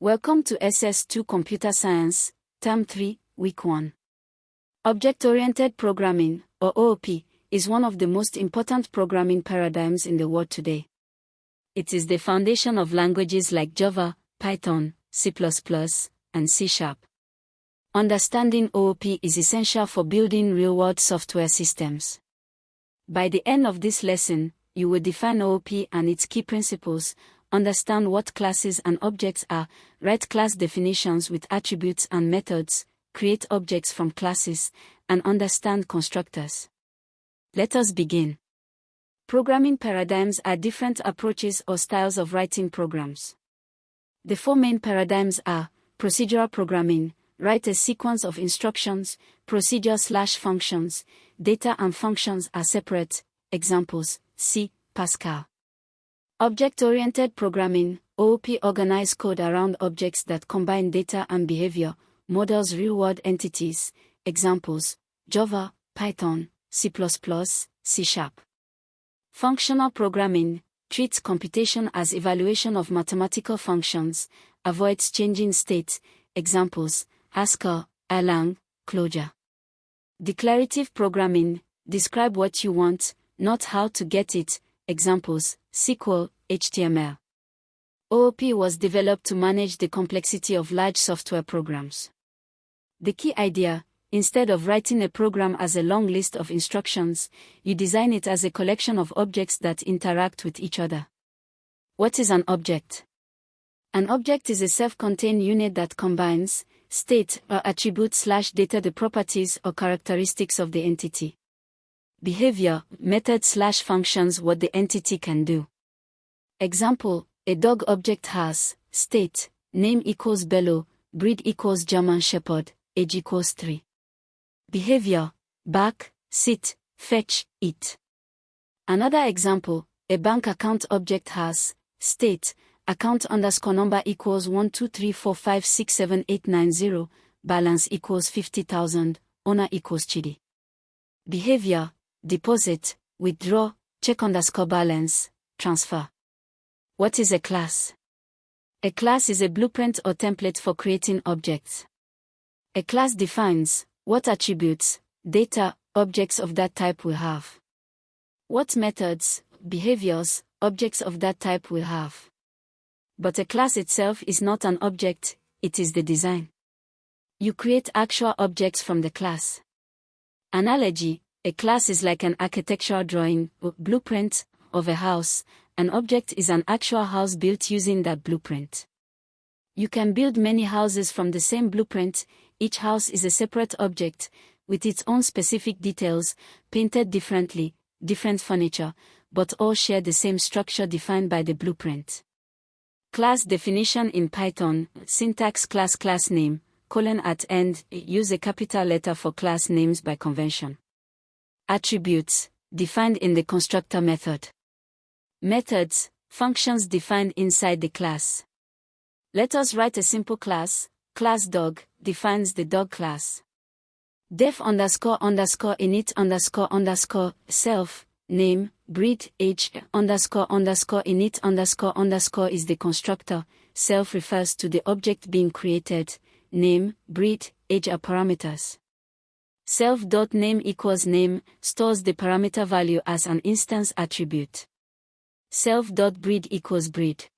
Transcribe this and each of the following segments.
Welcome to SS2 Computer Science, Term 3, Week 1. Object-oriented programming, or OOP, is one of the most important programming paradigms in the world today. It is the foundation of languages like Java, Python, C++, and C#. Understanding OOP is essential for building real-world software systems. By the end of this lesson, you will define OOP and its key principles, understand what classes and objects are, write class definitions with attributes and methods, create objects from classes, and understand constructors. Let us begin. Programming paradigms are different approaches or styles of writing programs. The four main paradigms are procedural programming, write a sequence of instructions, procedure/functions, data and functions are separate, examples, C, Pascal. Object-oriented programming, OOP organize code around objects that combine data and behavior, models real-world entities, examples, Java, Python, C++, C#. Functional programming, treats computation as evaluation of mathematical functions, avoids changing state, examples, Haskell, Erlang, Clojure. Declarative programming, describe what you want, not how to get it, examples, SQL, HTML. OOP was developed to manage the complexity of large software programs. The key idea, instead of writing a program as a long list of instructions, you design it as a collection of objects that interact with each other. What is an object? An object is a self-contained unit that combines state or attribute/data, the properties or characteristics of the entity. Behavior, method/functions, what the entity can do. Example, a dog object has state, name equals Bello, breed equals German Shepherd, age equals 3. Behavior, bark, sit, fetch, eat. Another example, a bank account object has state, account_number equals 12345678990, balance equals 50,000, owner equals Chidi. Behavior, deposit, withdraw, check_balance, transfer. What is a class? A class is a blueprint or template for creating objects. A class defines what attributes, data, objects of that type will have. What methods, behaviors, objects of that type will have. But a class itself is not an object, it is the design. You create actual objects from the class. Analogy, a class is like an architectural drawing, or blueprint, of a house. An object is an actual house built using that blueprint. You can build many houses from the same blueprint, each house is a separate object, with its own specific details, painted differently, different furniture, but all share the same structure defined by the blueprint. Class definition in Python, syntax class name, : at end, use a capital letter for class names by convention. Attributes, defined in the constructor method. Methods, functions defined inside the class. Let us write a simple class. Class dog defines the dog class. Def__init__ self, name, breed, age, __init__ is the constructor, self refers to the object being created, name, breed, age are parameters. Self.name equals name, stores the parameter value as an instance attribute. Self.breed equals breed.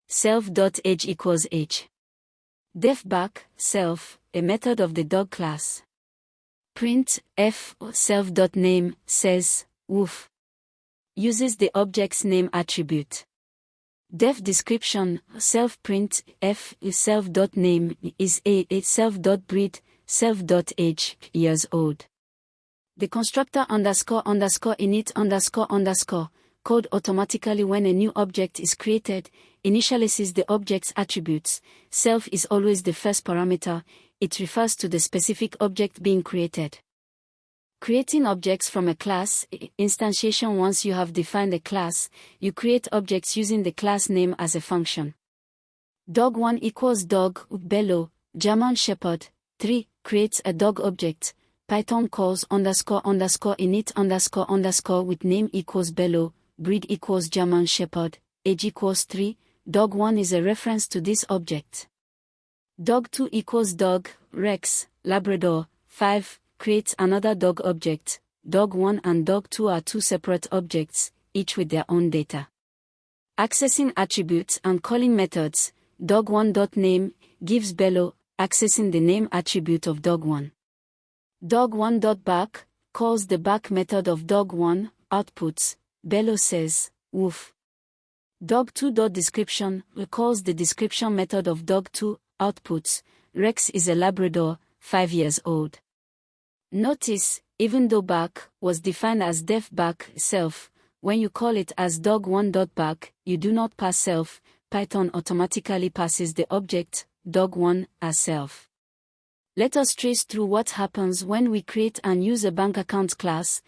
Self.age equals age. Def_back, self, a method of the dog class. Print, f, self.name, says, woof. Uses the object's name attribute. Def description, self_print, f, self.name, is a self.breed, self.age, years old. The constructor __init__ code automatically when a new object is created, initializes the object's attributes. Self is always the first parameter, it refers to the specific object being created. Creating objects from a class, instantiation. Once you have defined a class, you create objects using the class name as a function. Dog1 equals dog, Bello, German Shepherd, 3, creates a dog object. Python calls __init__ with name equals Bello, breed equals German Shepherd, age equals 3, dog1 is a reference to this object. Dog2 equals dog, Rex, Labrador. 5. Creates another dog object. Dog1 and dog2 are two separate objects, each with their own data. Accessing attributes and calling methods. Dog1.name gives Bello, accessing the name attribute of dog1. Dog1.back calls the back method of dog1, outputs, Bello says, woof. Dog2.description calls the description method of dog2, outputs, Rex is a Labrador, 5 years old. Notice, even though back was defined as def back self, when you call it as dog1.back, you do not pass self. Python automatically passes the object, dog1, as self. Let us trace through what happens when we create and use a bank account class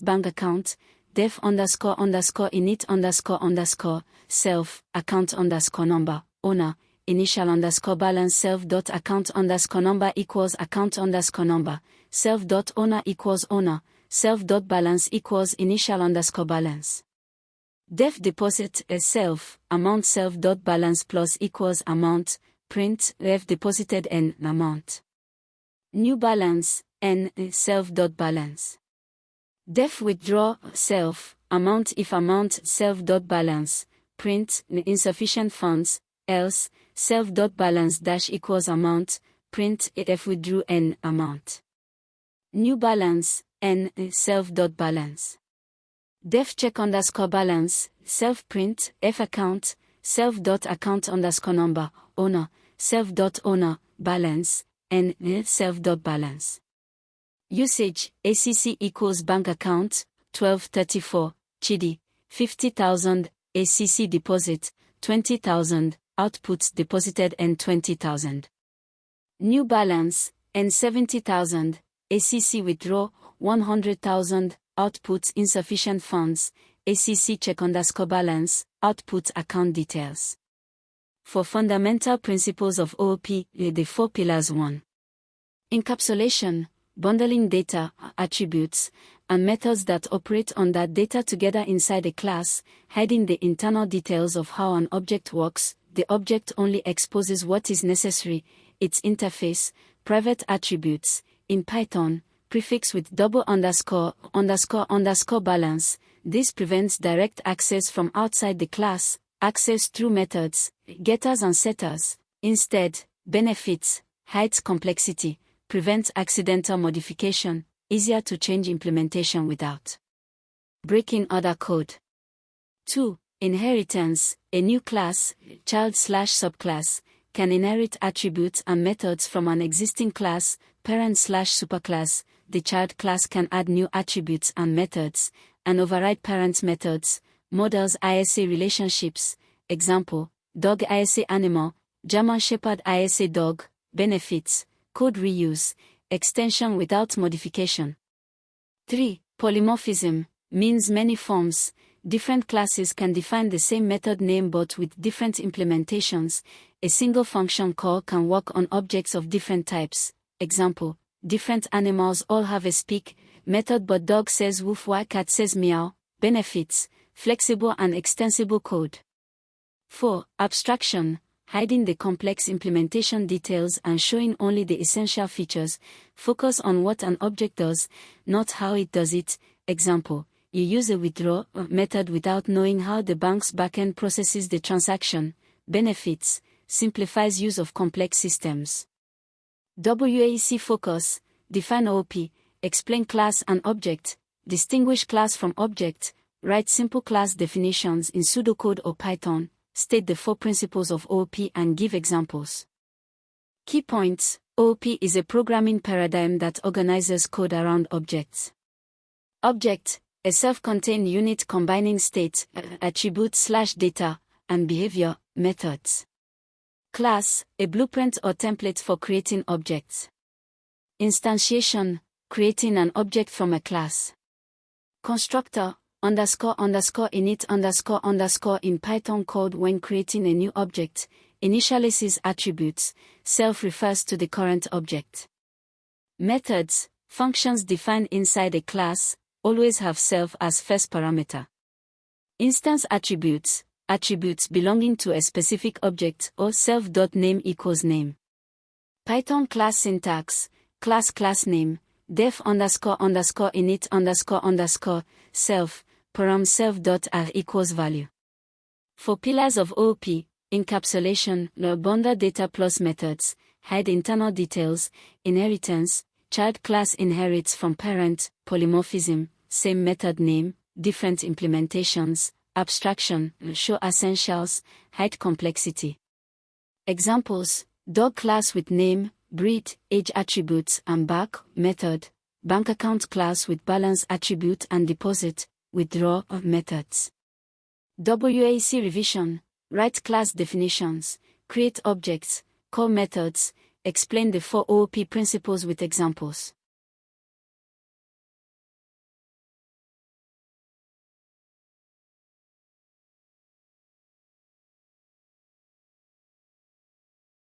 bank account, def __init__, self, account _number, owner, initial _balance self.account_number equals account _number, self.owner equals owner, self.balance equals initial _balance. Def deposit a self, amount self.balance plus equals amount, print, ref deposited n amount. New balance, n self.balance. Def withdraw self, amount if amount self.balance, print, insufficient funds, else, self.balance dash equals amount, print, if withdrew n amount. New balance, n self.balance. Def check _balance, self print, f account, self.account_number, owner, self.owner, balance, n self.balance. Usage, ACC equals bank account, 1234, Chidi, 50,000, ACC deposit, 20,000, outputs deposited n 20,000. New balance, n 70,000, ACC withdraw, 100,000, outputs insufficient funds, ACC check _balance, output account details. For fundamental principles of OOP, the 4 pillars 1. Encapsulation, bundling data, attributes, and methods that operate on that data together inside a class, hiding the internal details of how an object works. The object only exposes what is necessary, its interface, private attributes, in Python, prefix with double underscore balance. This prevents direct access from outside the class, access through methods, getters and setters. Instead, benefits, hides complexity, prevents accidental modification, easier to change implementation without breaking other code. 2. Inheritance, a new class, child/subclass, can inherit attributes and methods from an existing class, parent/superclass. The child class can add new attributes and methods, and override parent methods. Models ISA relationships, example, dog ISA animal, German Shepherd ISA dog. Benefits, code reuse, extension without modification. 3. Polymorphism, means many forms. Different classes can define the same method name but with different implementations. A single function call can work on objects of different types. Example, different animals all have a speak method but dog says woof while cat says meow. Benefits, flexible and extensible code. 4. Abstraction, hiding the complex implementation details and showing only the essential features. Focus on what an object does, not how it does it. Example, you use a withdraw method without knowing how the bank's backend processes the transaction. Benefits, simplifies use of complex systems. WAEC focus, define OOP, explain class and object, distinguish class from object, write simple class definitions in pseudocode or Python, state the 4 principles of OOP and give examples. Key points, OOP is a programming paradigm that organizes code around objects. Object, a self-contained unit combining state, attributes/data, and behavior, methods. Class, a blueprint or template for creating objects. Instantiation, creating an object from a class. Constructor, __init__ in Python code when creating a new object, initializes attributes, self refers to the current object. Methods, functions defined inside a class, always have self as first parameter. Instance attributes attributes belonging to a specific object or self.name equals name. Python class syntax, class name, def__init__self, param self.r equals value. For pillars of OOP, encapsulation, bundle data plus methods, hide internal details, inheritance, child class inherits from parent, polymorphism, same method name, different implementations, abstraction, show essentials, hide complexity. Examples: dog class with name, breed, age attributes and back method, bank account class with balance attribute and deposit, withdraw methods. WAEC revision, write class definitions, create objects, call methods, explain the 4 OOP principles with examples.